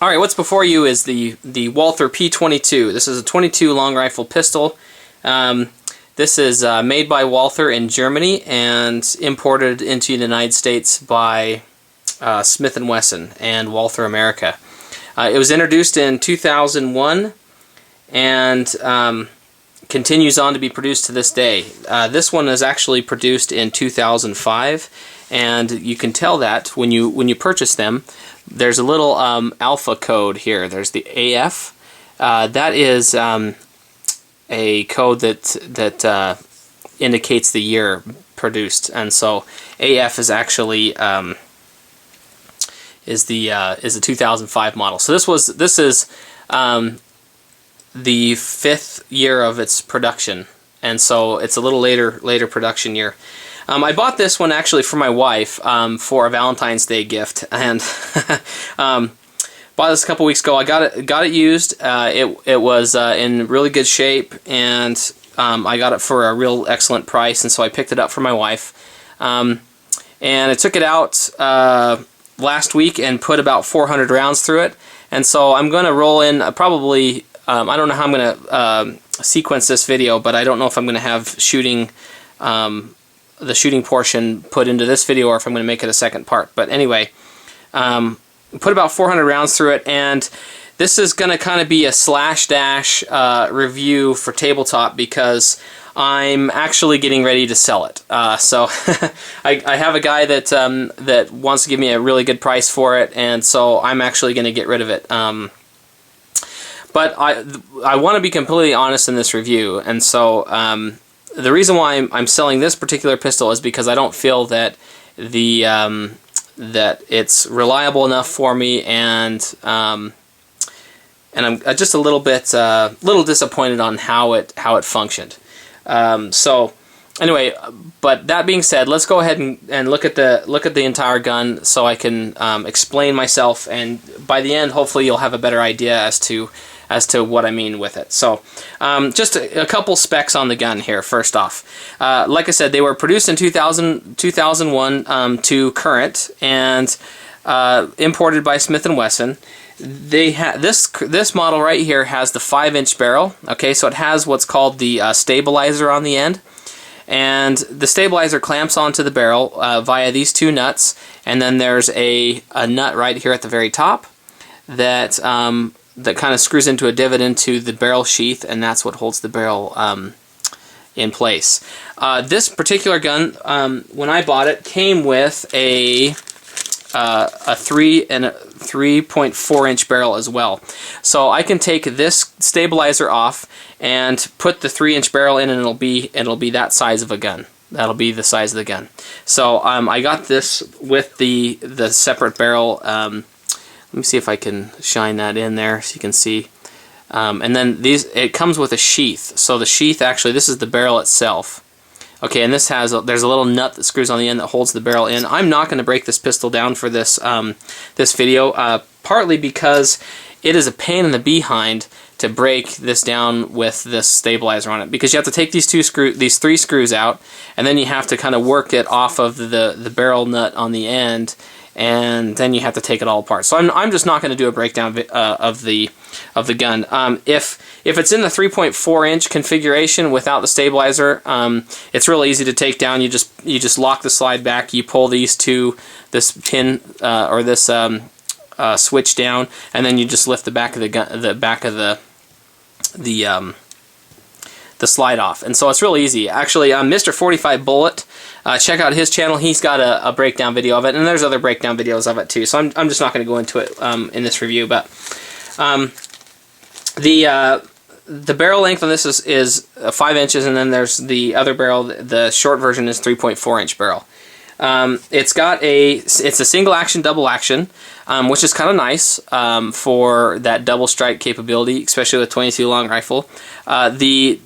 Alright, what's before you is the Walther P22. This is a 22 long rifle pistol. This is made by Walther in Germany and imported into the United States by Smith & Wesson and Walther America. It was introduced in 2001 and continues on to be produced to this day. This one is actually produced in 2005, and you can tell that when you purchase them. There's a little alpha code here. There's the AF. That is a code that indicates the year produced, and so AF is actually is the 2005 model. So this is the 5th year of its production, and so it's a little later production year. I bought this one actually for my wife for a Valentine's Day gift, and bought this a couple weeks ago. I got it used. It was in really good shape, and I got it for a real excellent price, and so I picked it up for my wife. And I took it out last week and put about 400 rounds through it, and so I'm going to roll in probably. I don't know how I'm going to sequence this video, but I don't know if I'm going to have the shooting portion put into this video or if I'm going to make it a second part. But anyway, put about 400 rounds through it, and this is going to kind of be a slash dash review for tabletop because I'm actually getting ready to sell it. So I have a guy that wants to give me a really good price for it, and so I'm actually going to get rid of it. But I want to be completely honest in this review, and so the reason why I'm selling this particular pistol is because I don't feel that that it's reliable enough for me, and I'm just a little bit disappointed on how it functioned. So anyway, but that being said, let's go ahead and look at the entire gun so I can explain myself, and by the end, hopefully, you'll have a better idea as to what I mean with it. So just a couple specs on the gun here. First off, like I said, they were produced in 2001 to current, and imported by Smith & Wesson. They this model right here has the 5-inch barrel. Okay, so it has what's called the stabilizer on the end, and the stabilizer clamps onto the barrel via these two nuts, and then there's a nut right here at the very top that that kind of screws into a divot into the barrel sheath, and that's what holds the barrel in place. This particular gun, when I bought it, came with a 3.4-inch barrel as well. So I can take this stabilizer off and put the 3-inch barrel in, and it'll be that size of a gun. That'll be the size of the gun. So I got this with the separate barrel. Let me see if I can shine that in there so you can see. And then it comes with a sheath. So the sheath, actually, this is the barrel itself. Okay, and there's a little nut that screws on the end that holds the barrel in. I'm not going to break this pistol down for this this video, partly because it is a pain in the behind to break this down with this stabilizer on it, because you have to take these 3 screws out, and then you have to kind of work it off of the barrel nut on the end, and then you have to take it all apart. So I'm just not going to do a breakdown of the gun. If it's in the 3.4-inch configuration without the stabilizer, it's really easy to take down. You just lock the slide back. You pull this pin or this switch down, and then you just lift the back of the slide off, and so it's really easy. Actually, Mr. 45 Bullet, check out his channel. He's got a breakdown video of it, and there's other breakdown videos of it too. So I'm just not going to go into it in this review. But the barrel length on this is 5 inches, and then there's the other barrel. The short version is 3.4-inch barrel. It's a single action, double action, which is kind of nice for that double strike capability, especially with 22 long rifle. The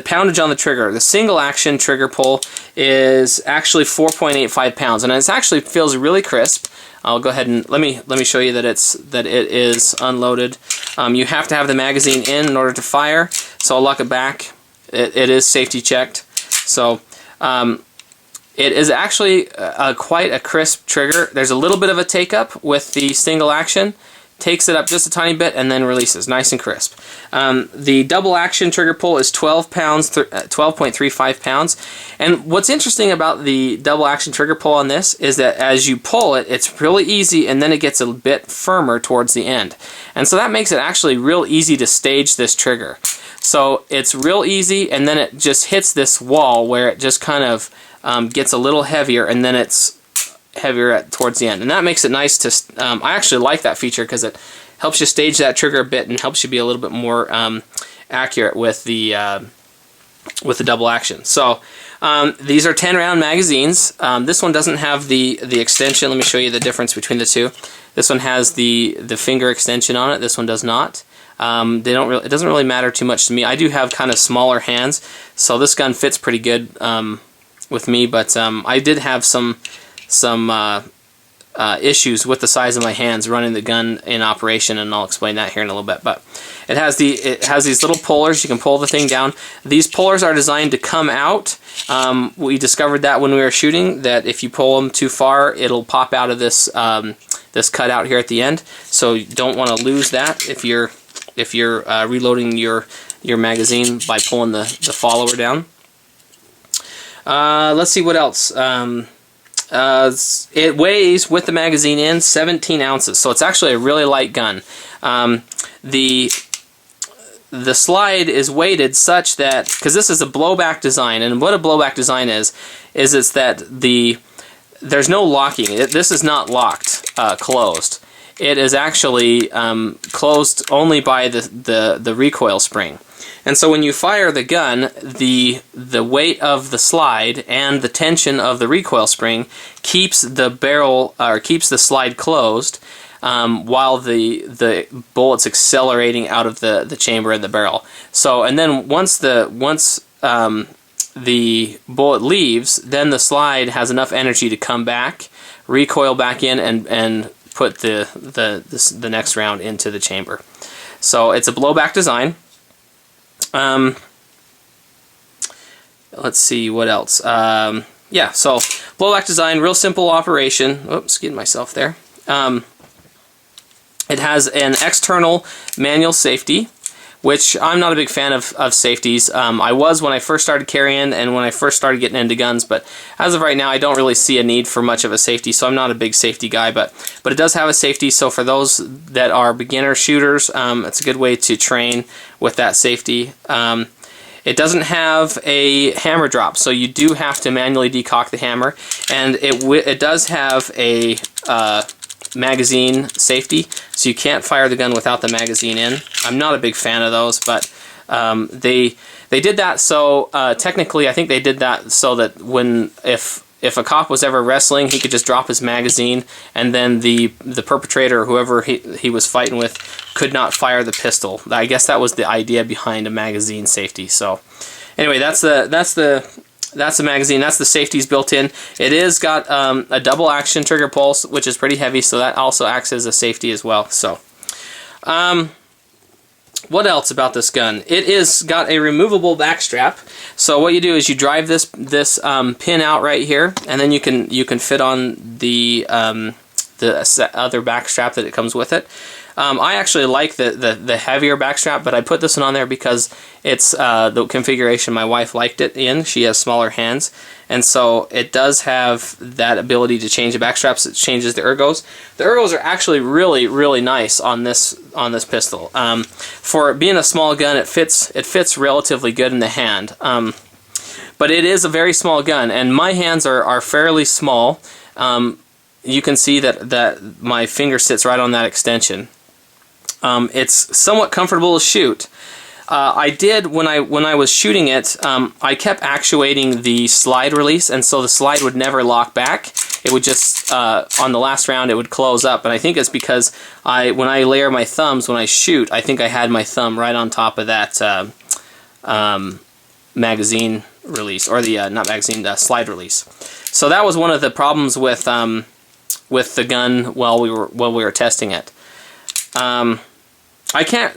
poundage on the trigger, the single action trigger pull is actually 4.85 pounds, and it actually feels really crisp. I'll go ahead and let me show you that it is unloaded. You have to have the magazine in order to fire, so I'll lock it back. It is safety checked. So It is actually quite a crisp trigger. There's a little bit of a take up with the single action. Takes it up just a tiny bit and then releases, nice and crisp. The double action trigger pull is 12 pounds, 12.35 pounds. And what's interesting about the double action trigger pull on this is that as you pull it, it's really easy, and then it gets a bit firmer towards the end. And so that makes it actually real easy to stage this trigger. So it's real easy, and then it just hits this wall where it just kind of gets a little heavier, and then it's heavier towards the end, and that makes it nice to I actually like that feature because it helps you stage that trigger a bit and helps you be a little bit more accurate with the double action. So these are 10-round magazines. This one doesn't have the extension. Let me show you the difference between the two. This one has the finger extension on it. This one does not. It doesn't really matter too much to me. I do have kind of smaller hands, so this gun fits pretty good with me, but I did have some issues with the size of my hands running the gun in operation, and I'll explain that here in a little bit. But it has these little pullers. You can pull the thing down. These pullers are designed to come out. We discovered that when we were shooting, that if you pull them too far, it'll pop out of this this cutout here at the end. So you don't want to lose that if you're reloading your magazine by pulling the follower down. Let's see what else. It weighs, with the magazine in, 17 ounces, so it's actually a really light gun. The slide is weighted such that, because this is a blowback design, and what a blowback design is it's that there's no locking. This is not locked, closed. It is actually closed only by the recoil spring. And so when you fire the gun, the weight of the slide and the tension of the recoil spring keeps the barrel, or keeps the slide closed, while the bullet's accelerating out of the chamber and the barrel. So, and then once the bullet leaves, then the slide has enough energy to come back, recoil back in, and put the next round into the chamber. So it's a blowback design. Let's see what else. Yeah, so blowback design, real simple operation. Oops, getting myself there. It has an external manual safety, which I'm not a big fan of safeties. I was when I first started carrying and when I first started getting into guns, but as of right now I don't really see a need for much of a safety, so I'm not a big safety guy, but it does have a safety, so for those that are beginner shooters, it's a good way to train with that safety. It doesn't have a hammer drop, so you do have to manually decock the hammer, and it does have a magazine safety, so you can't fire the gun without the magazine in. I'm not a big fan of those, but they did that so technically I think they did that so that if a cop was ever wrestling, he could just drop his magazine, and then the perpetrator or whoever he was fighting with could not fire the pistol. I guess that was the idea behind a magazine safety. So anyway, that's the magazine. That's the safeties built in. It is got a double action trigger pulse, which is pretty heavy, so that also acts as a safety as well. So what else about this gun? It is got a removable back strap. So what you do is you drive this pin out right here, and then you can fit on the other back strap that it comes with it. I actually like the heavier back strap, but I put this one on there because it's the configuration my wife liked it in. She has smaller hands, and so it does have that ability to change the back straps. It changes the ergos. The ergos are actually really, really nice on this pistol. For being a small gun, it fits relatively good in the hand. But it is a very small gun, and my hands are fairly small. You can see that my finger sits right on that extension. It's somewhat comfortable to shoot. I did, when I was shooting it, I kept actuating the slide release, and so the slide would never lock back. It would just, on the last round, it would close up, and I think it's because when I layer my thumbs, when I shoot, I think I had my thumb right on top of that magazine release, or the, not magazine, the slide release. So that was one of the problems with the gun while we were testing it.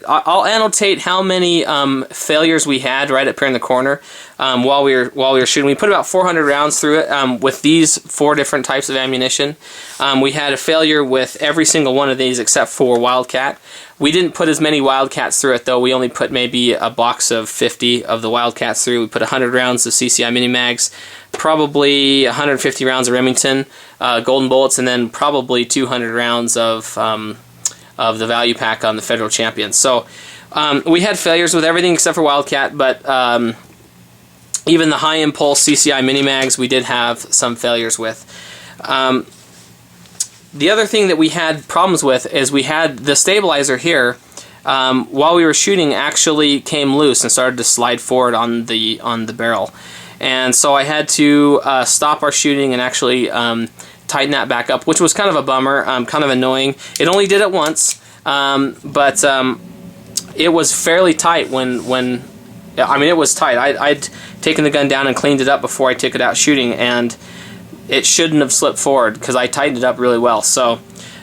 I'll annotate how many failures we had right up here in the corner while we were shooting. We put about 400 rounds through it with these 4 different types of ammunition. We had a failure with every single one of these except for Wildcat. We didn't put as many Wildcats through it though. We only put maybe a box of 50 of the Wildcats through. We put 100 rounds of CCI mini mags, probably 150 rounds of Remington golden bullets, and then probably 200 rounds of the value pack on the Federal Champion. So we had failures with everything except for Wildcat, but even the high impulse CCI mini mags we did have some failures with. The other thing that we had problems with is we had the stabilizer here while we were shooting actually came loose and started to slide forward on the barrel, and so I had to stop our shooting and actually tighten that back up, which was kind of a bummer, kind of annoying. It only did it once, but it was fairly tight when I mean, it was tight. I'd taken the gun down and cleaned it up before I took it out shooting, and it shouldn't have slipped forward because I tightened it up really well. So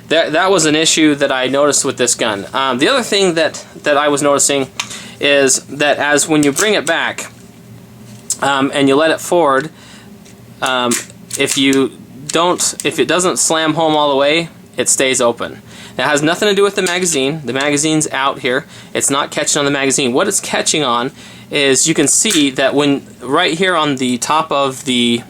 that was an issue that I noticed with this gun. The other thing that I was noticing is that as when you bring it back and you let it forward, if it doesn't slam home all the way, it stays open. That has nothing to do with the magazine. The magazine's out here. It's not catching on the magazine. What it's catching on is, you can see that when right here on the top of the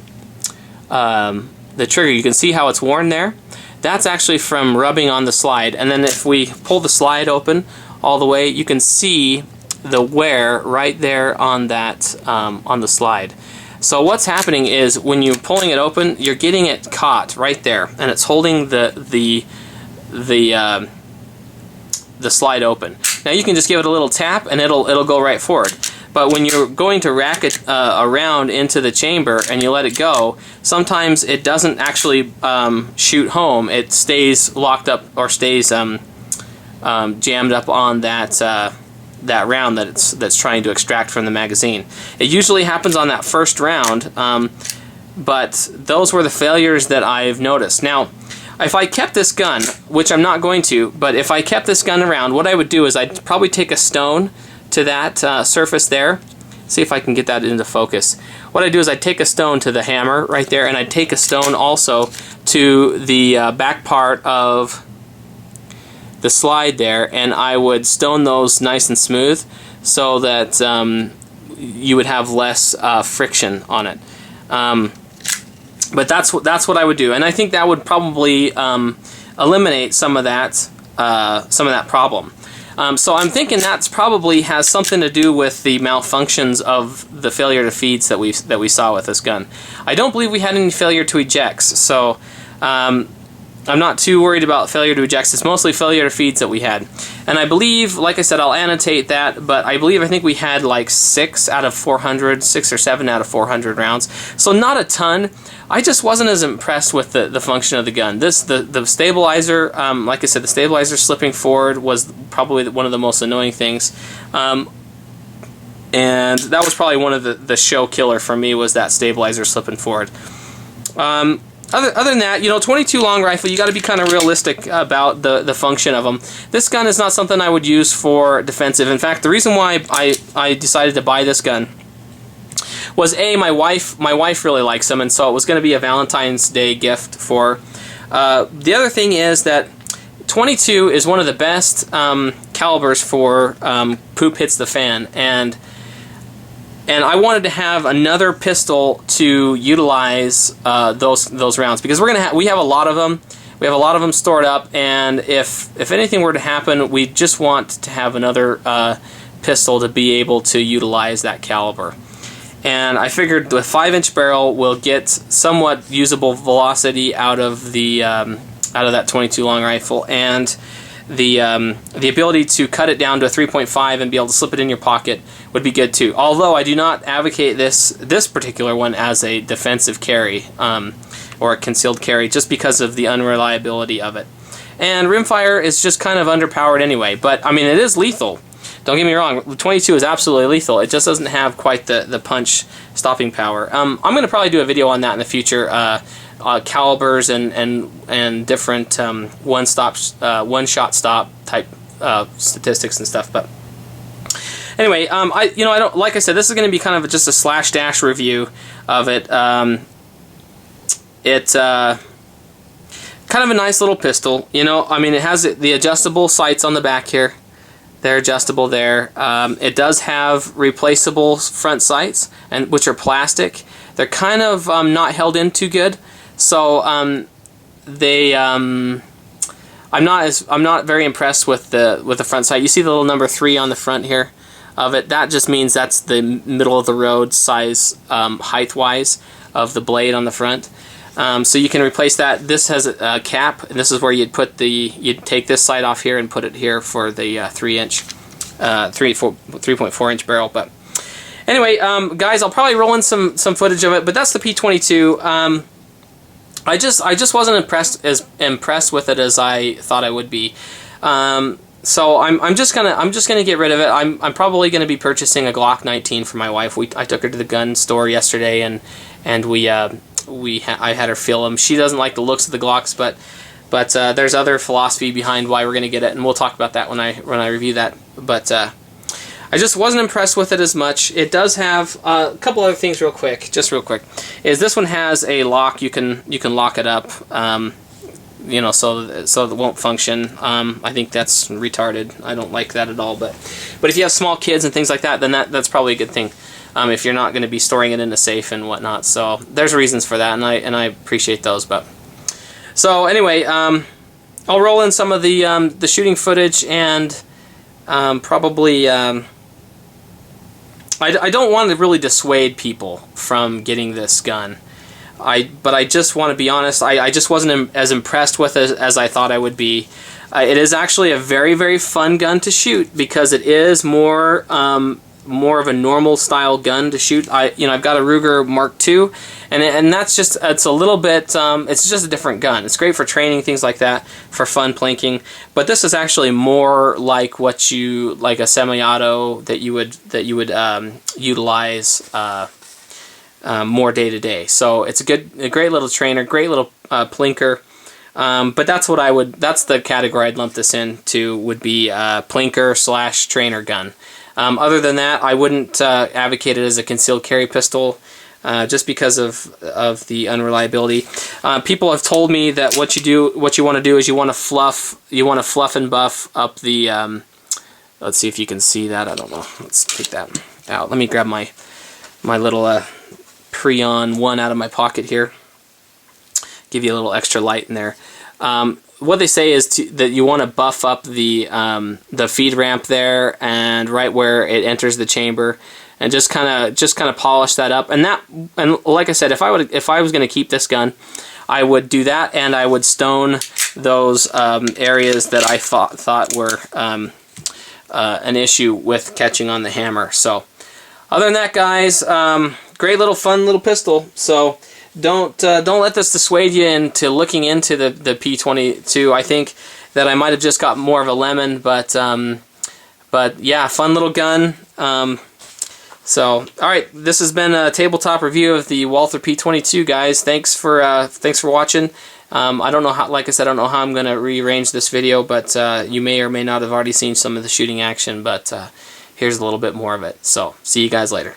trigger, you can see how it's worn there. That's actually from rubbing on the slide. And then if we pull the slide open all the way, you can see the wear right there on that on the slide. So what's happening is when you're pulling it open, you're getting it caught right there, and it's holding the slide open. Now you can just give it a little tap and it'll go right forward. But when you're going to rack it around into the chamber and you let it go, sometimes it doesn't actually shoot home. It stays locked up or stays jammed up on that round that's trying to extract from the magazine. It usually happens on that first round, but those were the failures that I've noticed. Now, if I kept this gun, which I'm not going to, but if I kept this gun around, what I would do is I'd probably take a stone to that surface there. See if I can get that into focus. What I'd do is I'd take a stone to the hammer right there, and I'd take a stone also to the back part of the slide there, and I would stone those nice and smooth so that you would have less friction on it. But that's what I would do, and I think that would probably eliminate some of that problem. So I'm thinking that's probably has something to do with the malfunctions of the failure to feeds that we saw with this gun. I don't believe we had any failure to ejects, so I'm not too worried about failure to ejects. It's mostly failure to feeds that we had. And I believe, like I said, I'll annotate that, but I think we had like 6 out of 400, 6 or 7 out of 400 rounds. So not a ton. I just wasn't as impressed with the function of the gun. The stabilizer, like I said, the stabilizer slipping forward was probably one of the most annoying things. And that was probably one of the show killer for me, was that stabilizer slipping forward. Other than that, 22 long rifle, you got to be kind of realistic about the function of them. This gun is not something I would use for defensive. In fact, the reason why I decided to buy this gun was my wife really likes them, and so it was going to be a Valentine's Day gift for her. The other thing is that 22 is one of the best calibers for poop hits the fan, and I wanted to have another pistol to utilize those rounds, because we have a lot of them. We have a lot of them stored up, and if anything were to happen, we just want to have another pistol to be able to utilize that caliber. And I figured the 5-inch barrel will get somewhat usable velocity out of that 22 long rifle, and the ability to cut it down to a 3.5 and be able to slip it in your pocket would be good too. Although I do not advocate this particular one as a defensive carry or a concealed carry, just because of the unreliability of it. And rimfire is just kind of underpowered anyway, but I mean, it is lethal. Don't get me wrong, 22 is absolutely lethal. It just doesn't have quite the punch stopping power. I'm going to probably do a video on that in the future. Calibers and different one-shot stop type statistics and stuff. But anyway, I don't, like I said, this is going to be kind of just a slash dash review of it. It's kind of a nice little pistol. I mean, it has the adjustable sights on the back here. They're adjustable there. It does have replaceable front sights, which are plastic. They're kind of not held in too good, so I'm not very impressed with the front sight. You see the little number 3 on the front here of it. That just means that's the middle of the road size, height wise, of the blade on the front. So you can replace that. This has a cap, and this is where you'd take this sight off here and put it here for the 3.4 inch barrel. But anyway, guys, I'll probably roll in some footage of it. But that's the P22. I just wasn't impressed with it as I thought I would be. So I'm just gonna get rid of it. I'm probably gonna be purchasing a Glock 19 for my wife. I took her to the gun store yesterday, and I had her feel them. She doesn't like the looks of the Glocks, but there's other philosophy behind why we're going to get it, and we'll talk about that when I review that. But I just wasn't impressed with it as much. It does have a couple other things real quick. Is this one has a lock. You can lock it up, so it won't function. I think that's retarded. I don't like that at all. But if you have small kids and things like that, then that's probably a good thing. If you're not going to be storing it in a safe and whatnot. So there's reasons for that, and I appreciate those. But so anyway, I'll roll in some of the shooting footage, and probably I don't want to really dissuade people from getting this gun. But I just want to be honest. I just wasn't as impressed with it as I thought I would be. It is actually a very, very fun gun to shoot because it is more of a normal style gun to shoot. I've got a Ruger Mark II, and it's a little bit it's just a different gun. It's great for training, things like that, for fun plinking. But this is actually more like a semi-auto that you would utilize more day to day. So it's a great little trainer, great little plinker. But that's the category I'd lump this into, would be plinker / trainer gun. Other than that, I wouldn't advocate it as a concealed carry pistol, just because of the unreliability. People have told me that what you want to do is you want to fluff and buff up the. Let's see if you can see that. I don't know. Let's take that out. Let me grab my little Preon 1 out of my pocket here. Give you a little extra light in there. What they say is that you want to buff up the feed ramp there, and right where it enters the chamber, and just kind of polish that up. And like I said, if I was going to keep this gun, I would do that, and I would stone those areas that I thought were an issue with catching on the hammer. So other than that, guys, great little fun little pistol. So don't let this dissuade you into looking into the P22. I think that I might have just got more of a lemon, but yeah, fun little gun. So all right, this has been a tabletop review of the Walther P22, guys. Thanks for watching. I don't know how, like I said, I don't know how I'm going to rearrange this video, but you may or may not have already seen some of the shooting action, but here's a little bit more of it. So see you guys later.